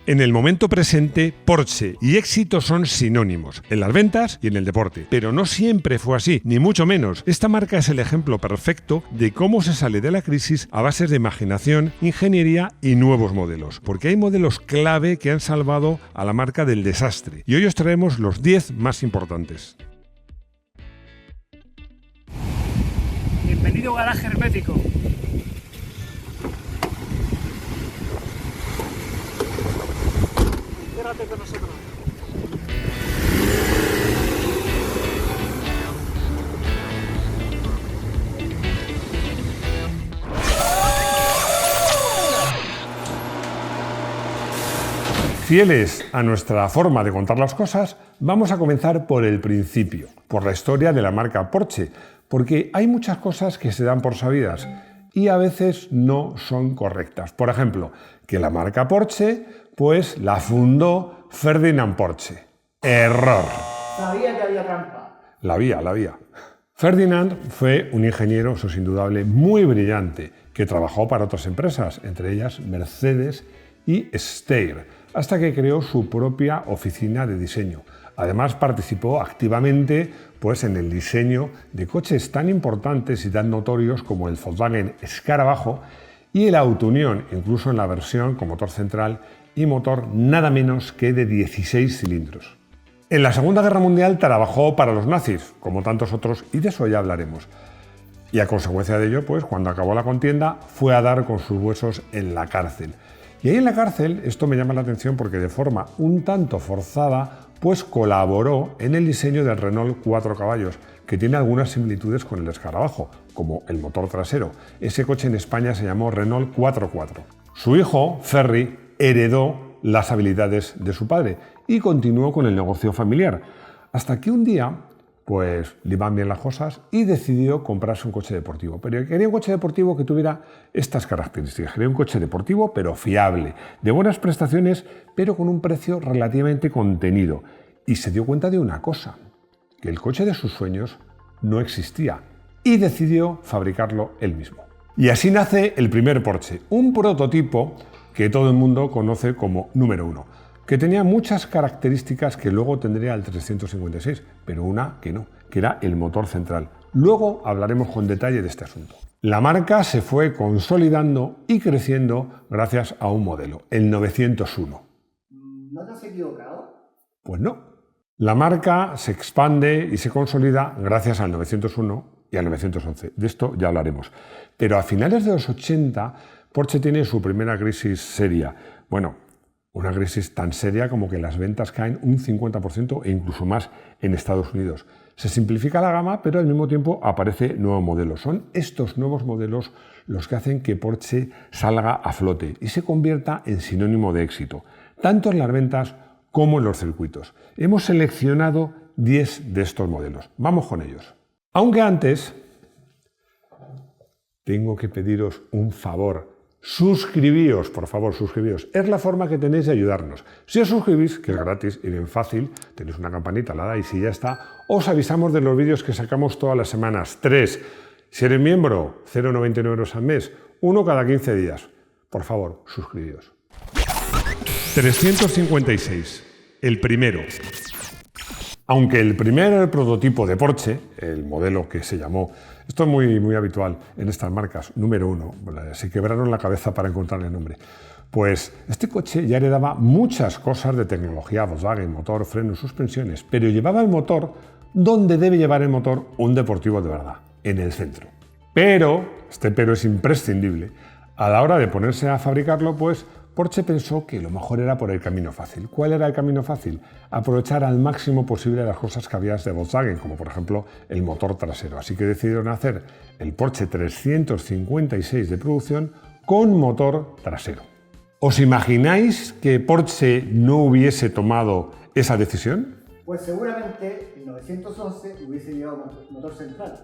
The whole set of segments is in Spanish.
En el momento presente, Porsche y éxito son sinónimos, en las ventas y en el deporte. Pero no siempre fue así, ni mucho menos. Esta marca es el ejemplo perfecto de cómo se sale de la crisis a base de imaginación, ingeniería y nuevos modelos. Porque hay modelos clave que han salvado a la marca del desastre. Y hoy os traemos los 10 más importantes. Bienvenido a Garaje Hermético. Quédate con nosotros. Fieles a nuestra forma de contar las cosas, vamos a comenzar por el principio, por la historia de la marca Porsche, porque hay muchas cosas que se dan por sabidas y a veces no son correctas. Por ejemplo, que la marca Porsche, pues la fundó Ferdinand Porsche. Error. Sabía que había trampa. La había. Ferdinand fue un ingeniero, eso es indudable, muy brillante, que trabajó para otras empresas, entre ellas Mercedes y Steyr, hasta que creó su propia oficina de diseño. Además, participó activamente pues, en el diseño de coches tan importantes y tan notorios como el Volkswagen Escarabajo y el Auto Union, incluso en la versión con motor central y motor nada menos que de 16 cilindros. En la Segunda Guerra Mundial trabajó para los nazis, como tantos otros, y de eso ya hablaremos. Y a consecuencia de ello, pues cuando acabó la contienda, fue a dar con sus huesos en la cárcel. Y ahí en la cárcel, esto me llama la atención porque de forma un tanto forzada, pues colaboró en el diseño del Renault 4 caballos, que tiene algunas similitudes con el Escarabajo, como el motor trasero. Ese coche en España se llamó Renault 4x4. Su hijo, Ferry, heredó las habilidades de su padre y continuó con el negocio familiar, hasta que un día pues le iban bien las cosas y decidió comprarse un coche deportivo. Pero quería un coche deportivo que tuviera estas características. Quería un coche deportivo pero fiable, de buenas prestaciones pero con un precio relativamente contenido. Y se dio cuenta de una cosa, que el coche de sus sueños no existía y decidió fabricarlo él mismo. Y así nace el primer Porsche, un prototipo que todo el mundo conoce como número 1. Que tenía muchas características que luego tendría el 356, pero una que no, que era el motor central. Luego hablaremos con detalle de este asunto. La marca se fue consolidando y creciendo gracias a un modelo, el 901. ¿No te has equivocado? Pues no. La marca se expande y se consolida gracias al 901 y al 911. De esto ya hablaremos. Pero a finales de los 80, Porsche tiene su primera crisis seria. Bueno, una crisis tan seria como que las ventas caen un 50% e incluso más en Estados Unidos. Se simplifica la gama, pero al mismo tiempo aparece nuevo modelo. Son estos nuevos modelos los que hacen que Porsche salga a flote y se convierta en sinónimo de éxito, tanto en las ventas como en los circuitos. Hemos seleccionado 10 de estos modelos. Vamos con ellos. Aunque antes, tengo que pediros un favor. Suscribíos, por favor, suscribíos. Es la forma que tenéis de ayudarnos. Si os suscribís, que es gratis y bien fácil, tenéis una campanita al lado y si ya está, os avisamos de los vídeos que sacamos todas las semanas. 3. Si eres miembro, 0,99 euros al mes, 1 cada 15 días. Por favor, suscribíos. 356. El primero. Aunque el primer prototipo de Porsche, el modelo que se llamó, esto es muy habitual en estas marcas, número 1, se quebraron la cabeza para encontrarle el nombre, pues este coche ya heredaba muchas cosas de tecnología, Volkswagen, motor, frenos, suspensiones, pero llevaba el motor donde debe llevar el motor un deportivo de verdad, en el centro. Pero, este pero es imprescindible, a la hora de ponerse a fabricarlo, pues Porsche pensó que lo mejor era por el camino fácil. ¿Cuál era el camino fácil? Aprovechar al máximo posible las cosas que había de Volkswagen, como por ejemplo el motor trasero. Así que decidieron hacer el Porsche 356 de producción con motor trasero. ¿Os imagináis que Porsche no hubiese tomado esa decisión? Pues seguramente el 911 hubiese llevado motor central.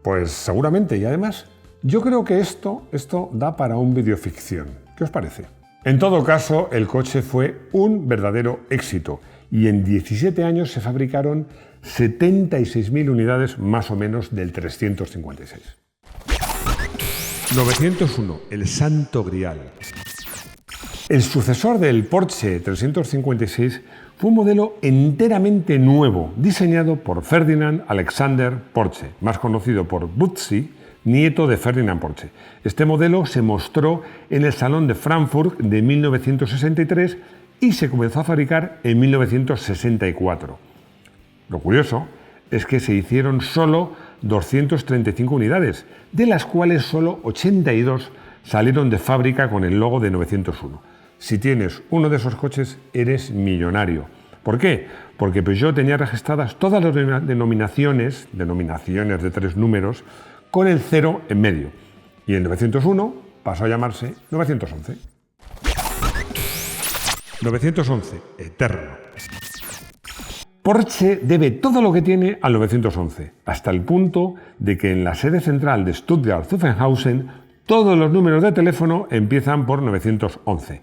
Pues seguramente, y además yo creo que esto da para un videoficción. ¿Qué os parece? En todo caso, el coche fue un verdadero éxito y en 17 años se fabricaron 76.000 unidades más o menos del 356. 901, el Santo Grial. El sucesor del Porsche 356 fue un modelo enteramente nuevo, diseñado por Ferdinand Alexander Porsche, más conocido por Buzzi, nieto de Ferdinand Porsche. Este modelo se mostró en el Salón de Frankfurt de 1963 y se comenzó a fabricar en 1964. Lo curioso es que se hicieron solo 235 unidades, de las cuales solo 82 salieron de fábrica con el logo de 901. Si tienes uno de esos coches, eres millonario. ¿Por qué? Porque Peugeot tenía registradas todas las denominaciones de 3 números, con el 0 en medio. Y el 901 pasó a llamarse 911. 911, eterno. Porsche debe todo lo que tiene al 911, hasta el punto de que en la sede central de Stuttgart-Zuffenhausen todos los números de teléfono empiezan por 911.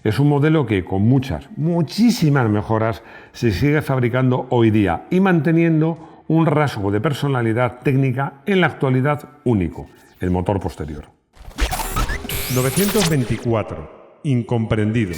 Es un modelo que con muchísimas mejoras se sigue fabricando hoy día y manteniendo un rasgo de personalidad técnica en la actualidad único, el motor posterior. 924, incomprendido.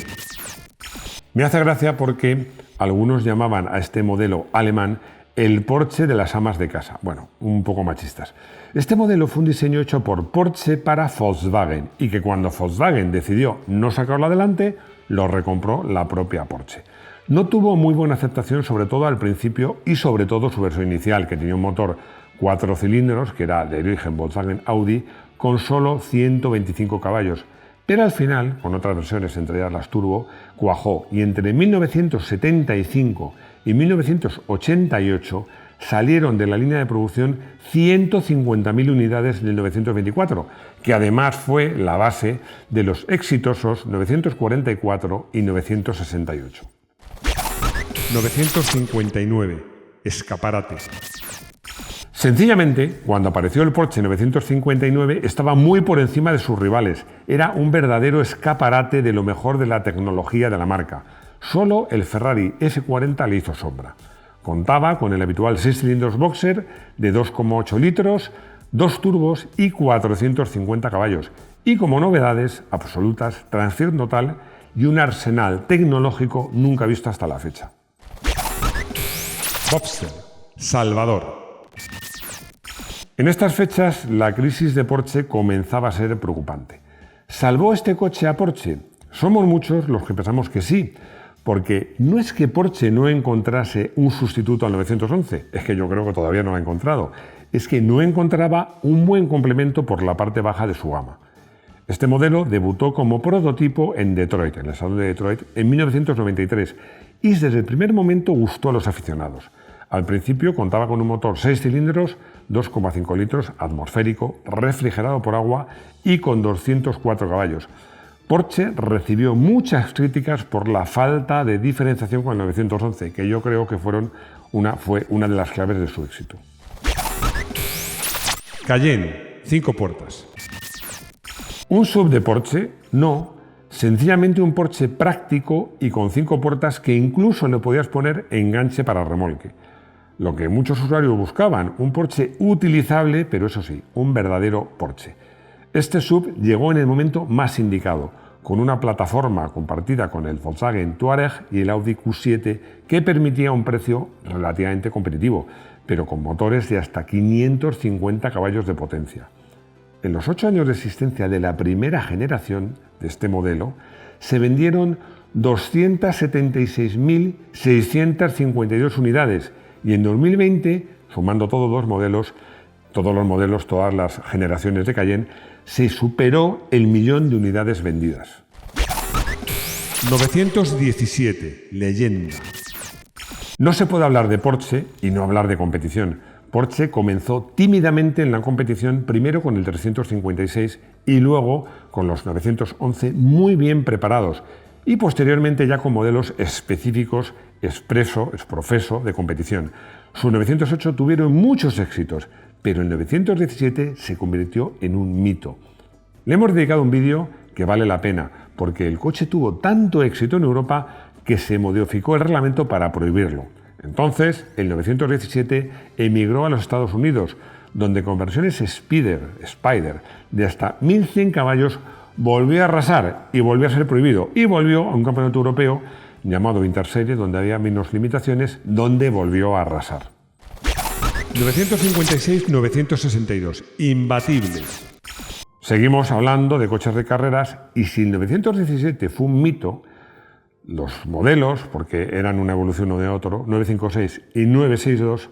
Me hace gracia porque algunos llamaban a este modelo alemán el Porsche de las amas de casa. Bueno, un poco machistas. Este modelo fue un diseño hecho por Porsche para Volkswagen y que cuando Volkswagen decidió no sacarlo adelante, lo recompró la propia Porsche. No tuvo muy buena aceptación, sobre todo al principio y sobre todo su versión inicial, que tenía un motor 4 cilindros, que era de origen Volkswagen Audi, con solo 125 caballos. Pero al final, con otras versiones, entre ellas las turbo, cuajó y entre 1975 y 1988 salieron de la línea de producción 150.000 unidades del 924, que además fue la base de los exitosos 944 y 968. 959. Escaparate. Sencillamente, cuando apareció el Porsche 959, estaba muy por encima de sus rivales. Era un verdadero escaparate de lo mejor de la tecnología de la marca. Solo el Ferrari F40 le hizo sombra. Contaba con el habitual 6 cilindros boxer de 2,8 litros, 2 turbos y 450 caballos. Y como novedades absolutas, tracción total y un arsenal tecnológico nunca visto hasta la fecha. Boxer, Salvador. En estas fechas, la crisis de Porsche comenzaba a ser preocupante. ¿Salvó este coche a Porsche? Somos muchos los que pensamos que sí, porque no es que Porsche no encontrase un sustituto al 911, es que yo creo que todavía no lo ha encontrado, es que no encontraba un buen complemento por la parte baja de su gama. Este modelo debutó como prototipo en Detroit, en el Salón de Detroit, en 1993, y desde el primer momento gustó a los aficionados. Al principio contaba con un motor 6 cilindros, 2,5 litros, atmosférico, refrigerado por agua y con 204 caballos. Porsche recibió muchas críticas por la falta de diferenciación con el 911, que yo creo que fue una de las claves de su éxito. Cayenne, 5 puertas. ¿Un SUV de Porsche? No, sencillamente un Porsche práctico y con 5 puertas que incluso le podías poner enganche para remolque. Lo que muchos usuarios buscaban, un Porsche utilizable, pero eso sí, un verdadero Porsche. Este SUV llegó en el momento más indicado, con una plataforma compartida con el Volkswagen Touareg y el Audi Q7 que permitía un precio relativamente competitivo, pero con motores de hasta 550 caballos de potencia. En los 8 años de existencia de la primera generación de este modelo, se vendieron 276.652 unidades y en 2020, sumando todos los modelos, todas las generaciones de Cayenne, se superó el 1.000.000 de unidades vendidas. 917. Leyenda. No se puede hablar de Porsche y no hablar de competición. Porsche comenzó tímidamente en la competición, primero con el 356 y luego con los 911 muy bien preparados y posteriormente ya con modelos específicos exprofeso de competición. Sus 908 tuvieron muchos éxitos, pero el 917 se convirtió en un mito. Le hemos dedicado un vídeo que vale la pena, porque el coche tuvo tanto éxito en Europa que se modificó el reglamento para prohibirlo. Entonces, el 917 emigró a los Estados Unidos, donde con versiones Spider de hasta 1.100 caballos volvió a arrasar y volvió a ser prohibido y volvió a un campeonato europeo llamado Interserie, donde había menos limitaciones, donde volvió a arrasar. 956-962, imbatibles. Seguimos hablando de coches de carreras y si el 917 fue un mito, los modelos, porque eran una evolución uno de otro, 956 y 962,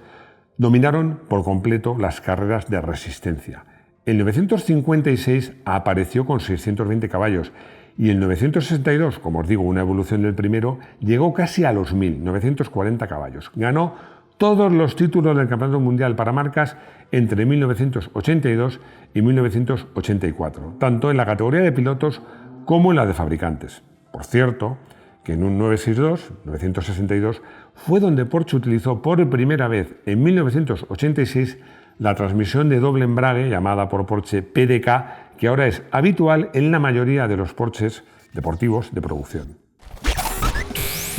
dominaron por completo las carreras de resistencia. El 956 apareció con 620 caballos y el 962, como os digo, una evolución del primero, llegó casi a los 1000, 940 caballos. Ganó todos los títulos del Campeonato Mundial para marcas entre 1982 y 1984, tanto en la categoría de pilotos como en la de fabricantes. Por cierto, que en un 962 fue donde Porsche utilizó por primera vez en 1986 la transmisión de doble embrague llamada por Porsche PDK, que ahora es habitual en la mayoría de los Porsches deportivos de producción.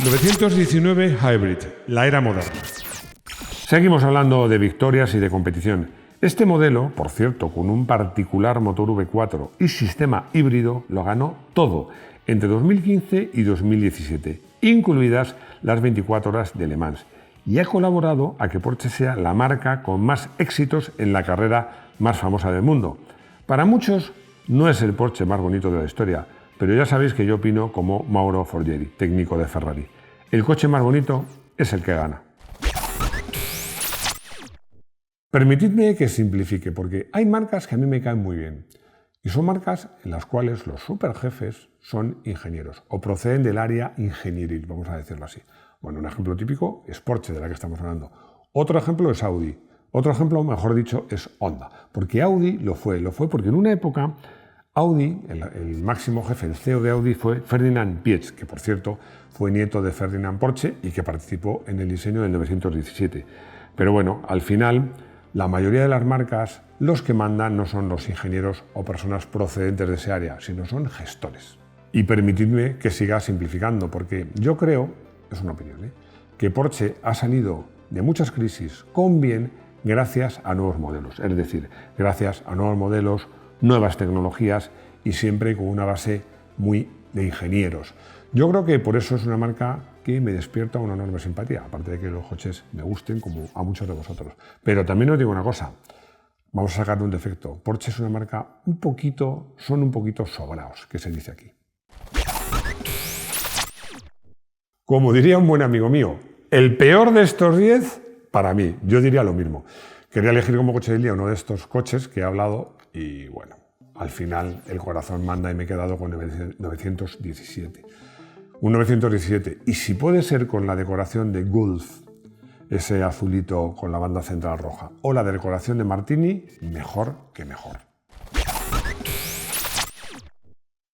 919 Hybrid, la era moderna. Seguimos hablando de victorias y de competición. Este modelo, por cierto, con un particular motor V4 y sistema híbrido, lo ganó todo entre 2015 y 2017, incluidas las 24 horas de Le Mans, y ha colaborado a que Porsche sea la marca con más éxitos en la carrera más famosa del mundo. Para muchos no es el Porsche más bonito de la historia, pero ya sabéis que yo opino como Mauro Forghieri, técnico de Ferrari. El coche más bonito es el que gana. Permitidme que simplifique, porque hay marcas que a mí me caen muy bien. Y son marcas en las cuales los superjefes son ingenieros o proceden del área ingenieril, vamos a decirlo así. Bueno, un ejemplo típico es Porsche, de la que estamos hablando. Otro ejemplo es Audi. Otro ejemplo, mejor dicho, es Honda. Porque Audi lo fue porque en una época Audi, el máximo jefe, el CEO de Audi fue Ferdinand Piëch, que por cierto fue nieto de Ferdinand Porsche y que participó en el diseño del 917. Pero bueno, al final, la mayoría de las marcas, los que mandan no son los ingenieros o personas procedentes de ese área, sino son gestores. Y permitidme que siga simplificando, porque yo creo, es una opinión, que Porsche ha salido de muchas crisis con bien gracias a nuevos modelos. Es decir, gracias a nuevos modelos, nuevas tecnologías y siempre con una base muy de ingenieros. Yo creo que por eso es una marca que me despierta una enorme simpatía, aparte de que los coches me gusten como a muchos de vosotros. Pero también os digo una cosa, vamos a sacarle un defecto. Porsche es una marca son un poquito sobraos, que se dice aquí. Como diría un buen amigo mío, el peor de estos 10, para mí, yo diría lo mismo. Quería elegir como coche del día uno de estos coches que he hablado y bueno, al final el corazón manda y me he quedado con 917. Un 917, y si puede ser con la decoración de Gulf, ese azulito con la banda central roja, o la decoración de Martini, mejor que mejor.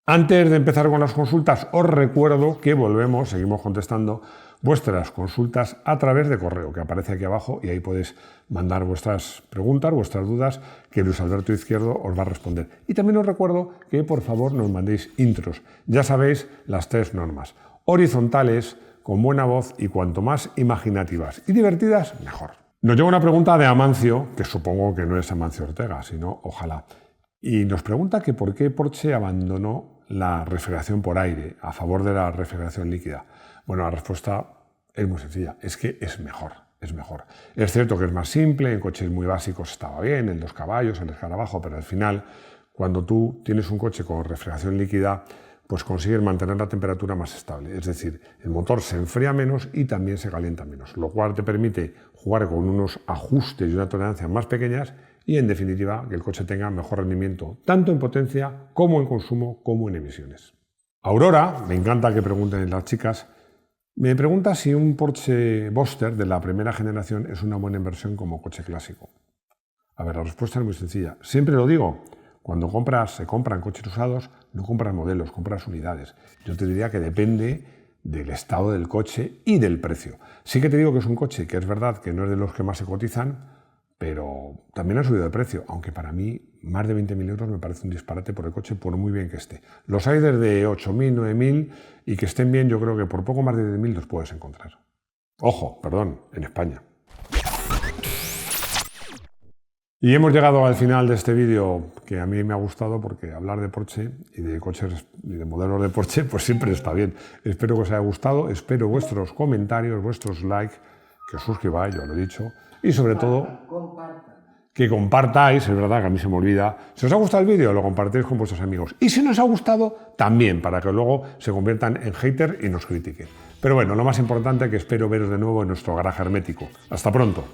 Antes de empezar con las consultas, os recuerdo que seguimos contestando vuestras consultas a través de correo, que aparece aquí abajo, y ahí podéis mandar vuestras preguntas, vuestras dudas, que Luis Alberto Izquierdo os va a responder. Y también os recuerdo que por favor nos mandéis intros. Ya sabéis las 3 normas. Horizontales, con buena voz y cuanto más imaginativas y divertidas, mejor. Nos llega una pregunta de Amancio, que supongo que no es Amancio Ortega, sino ojalá. Y nos pregunta que por qué Porsche abandonó la refrigeración por aire a favor de la refrigeración líquida. Bueno, la respuesta es muy sencilla, es que es mejor. Es cierto que es más simple, en coches muy básicos estaba bien, en 2 caballos, en el escarabajo, pero al final, cuando tú tienes un coche con refrigeración líquida, pues consigues mantener la temperatura más estable. Es decir, el motor se enfría menos y también se calienta menos, lo cual te permite jugar con unos ajustes y una tolerancia más pequeñas y, en definitiva, que el coche tenga mejor rendimiento, tanto en potencia como en consumo, como en emisiones. Aurora, me encanta que pregunten las chicas, me pregunta si un Porsche Boxster de la primera generación es una buena inversión como coche clásico. A ver, la respuesta es muy sencilla. Siempre lo digo, cuando se compran coches usados, no compras modelos, compras unidades. Yo te diría que depende del estado del coche y del precio. Sí que te digo que es un coche que es verdad que no es de los que más se cotizan, pero también ha subido de precio, aunque para mí más de 20.000 euros me parece un disparate por el coche, por muy bien que esté. Los hay desde 8.000, 9.000 y que estén bien, yo creo que por poco más de 10.000 los puedes encontrar. Ojo, perdón, en España. Y hemos llegado al final de este vídeo, que a mí me ha gustado porque hablar de Porsche y de coches y de modelos de Porsche pues siempre está bien. Espero que os haya gustado, espero vuestros comentarios, vuestros likes, que os suscribáis, yo lo he dicho, y sobre todo que compartáis, es verdad que a mí se me olvida. Si os ha gustado el vídeo, lo compartéis con vuestros amigos. Y si no os ha gustado, también, para que luego se conviertan en haters y nos critiquen. Pero bueno, lo más importante es que espero veros de nuevo en nuestro garaje hermético. Hasta pronto.